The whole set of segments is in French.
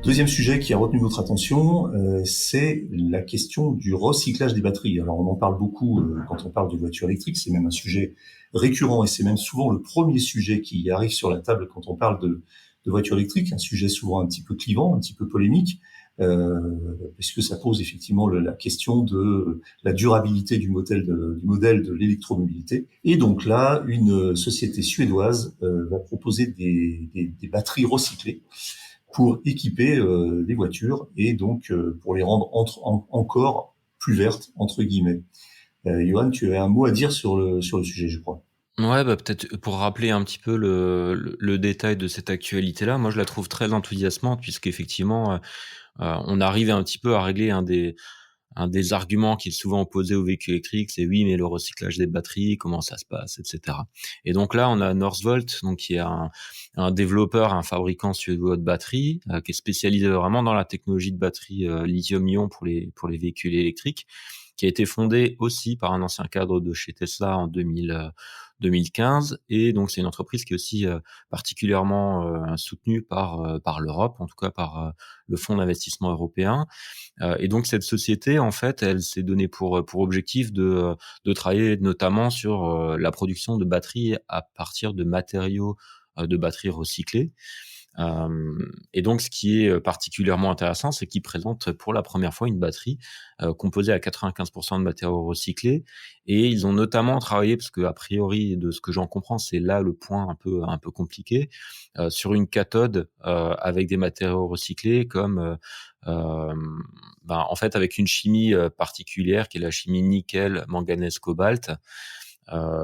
Deuxième sujet qui a retenu notre attention, c'est la question du recyclage des batteries. Alors on en parle beaucoup quand on parle de voitures électriques, c'est même un sujet récurrent et c'est même souvent le premier sujet qui arrive sur la table quand on parle de voitures électriques, un sujet souvent un petit peu clivant, un petit peu polémique, puisque ça pose effectivement la question de la durabilité du modèle de l'électromobilité. Et donc là, une société suédoise va proposer des batteries recyclées pour équiper les voitures et donc pour les rendre encore plus vertes entre guillemets. Johan, tu avais un mot à dire sur le sujet, je crois. Ouais, bah peut-être pour rappeler un petit peu le détail de cette actualité-là, moi je la trouve très enthousiasmante puisqu'effectivement, on arrive un petit peu à régler un des arguments qui est souvent opposé aux véhicules électriques, c'est oui, mais le recyclage des batteries, comment ça se passe, etc. Et donc là, on a Northvolt, donc qui est un développeur, un fabricant suédois de batteries, qui est spécialisé vraiment dans la technologie de batterie lithium-ion pour les véhicules électriques, qui a été fondé aussi par un ancien cadre de chez Tesla en 2015. Et donc, c'est une entreprise qui est aussi particulièrement soutenue par l'Europe, en tout cas par le Fonds d'investissement européen. Et donc, cette société, en fait, elle s'est donnée pour objectif de travailler notamment sur la production de batteries à partir de matériaux de batteries recyclés. Et donc, ce qui est particulièrement intéressant, c'est qu'ils présentent pour la première fois une batterie composée à 95% de matériaux recyclés. Et ils ont notamment travaillé, parce que a priori, de ce que j'en comprends, c'est là le point un peu compliqué, sur une cathode avec des matériaux recyclés, comme en fait avec une chimie particulière, qui est la chimie nickel, manganèse, cobalt.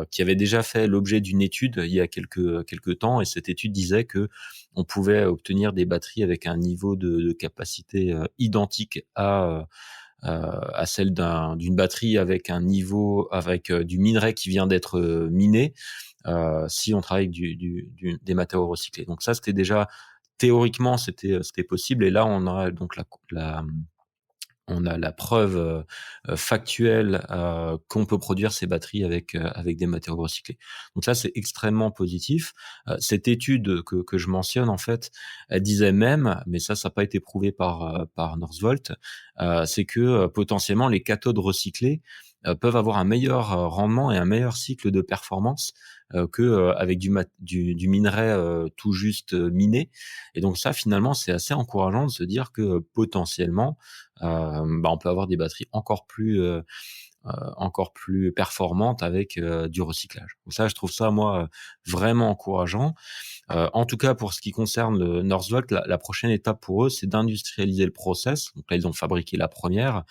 Qui avait déjà fait l'objet d'une étude il y a quelques temps, et cette étude disait que on pouvait obtenir des batteries avec un niveau de capacité identique à celle d'une batterie avec un niveau avec du minerai qui vient d'être miné, si on travaille avec des matériaux recyclés. Donc ça, c'était déjà théoriquement c'était possible, et là on a donc la preuve factuelle qu'on peut produire ces batteries avec des matériaux recyclés. Donc ça, c'est extrêmement positif. Cette étude que je mentionne, en fait, elle disait même, mais ça n'a pas été prouvé par Northvolt, c'est que potentiellement les cathodes recyclées peuvent avoir un meilleur rendement et un meilleur cycle de performance que avec du minerai tout juste miné. Et donc ça, finalement, c'est assez encourageant de se dire que potentiellement, on peut avoir des batteries encore plus performantes avec du recyclage. Donc ça, je trouve ça, moi, vraiment encourageant. En tout cas, pour ce qui concerne le Northvolt, la prochaine étape pour eux, c'est d'industrialiser le process. Donc là, ils ont fabriqué la première.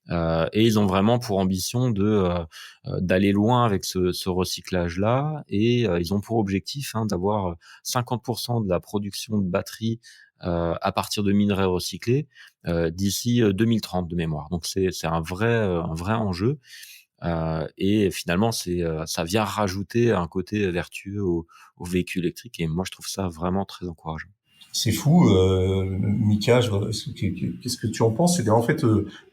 Et ils ont vraiment pour ambition d'aller loin avec ce recyclage-là. Et ils ont pour objectif d'avoir 50% de la production de batteries à partir de minerais recyclés d'ici 2030 de mémoire. Donc c'est un vrai enjeu. Et finalement, ça vient rajouter un côté vertueux aux véhicules électriques. Et moi, je trouve ça vraiment très encourageant. C'est fou, Mika, qu'est-ce que tu en penses? C'est en fait,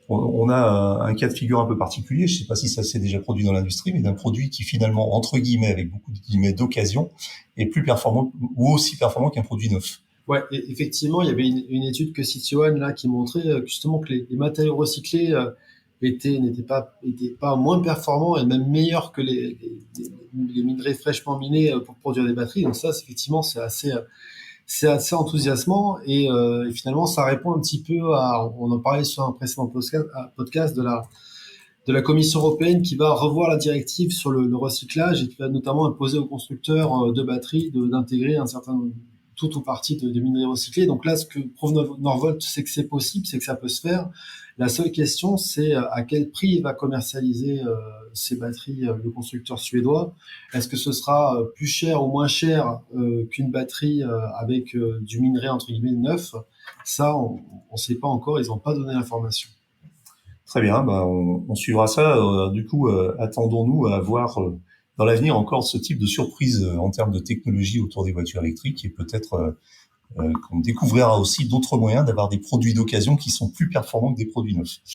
on a un cas de figure un peu particulier. Je sais pas si ça s'est déjà produit dans l'industrie, mais d'un produit qui finalement, entre guillemets, avec beaucoup de guillemets, d'occasion, est plus performant ou aussi performant qu'un produit neuf. Ouais, effectivement, il y avait une étude que cite Johan là qui montrait justement que les matériaux recyclés n'étaient pas moins performants et même meilleurs que les minerais fraîchement minés pour produire des batteries. Donc ça, effectivement, c'est assez enthousiasmant et finalement, ça répond un petit peu on en parlait sur un précédent podcast de la Commission européenne qui va revoir la directive sur le recyclage et qui va notamment imposer aux constructeurs de batteries d'intégrer un certain tout ou partie de minerais recyclés. Donc là, ce que prouve Norvolt, c'est que c'est possible, c'est que ça peut se faire. La seule question, c'est à quel prix il va commercialiser ces batteries, le constructeur suédois. Est-ce que ce sera plus cher ou moins cher qu'une batterie avec du minerai entre guillemets neuf? Ça, on ne sait pas encore, ils n'ont pas donné l'information. Très bien, on suivra ça. Du coup, attendons-nous à voir dans l'avenir encore ce type de surprise en termes de technologie autour des voitures électriques et peut-être qu'on découvrira aussi d'autres moyens d'avoir des produits d'occasion qui sont plus performants que des produits neufs.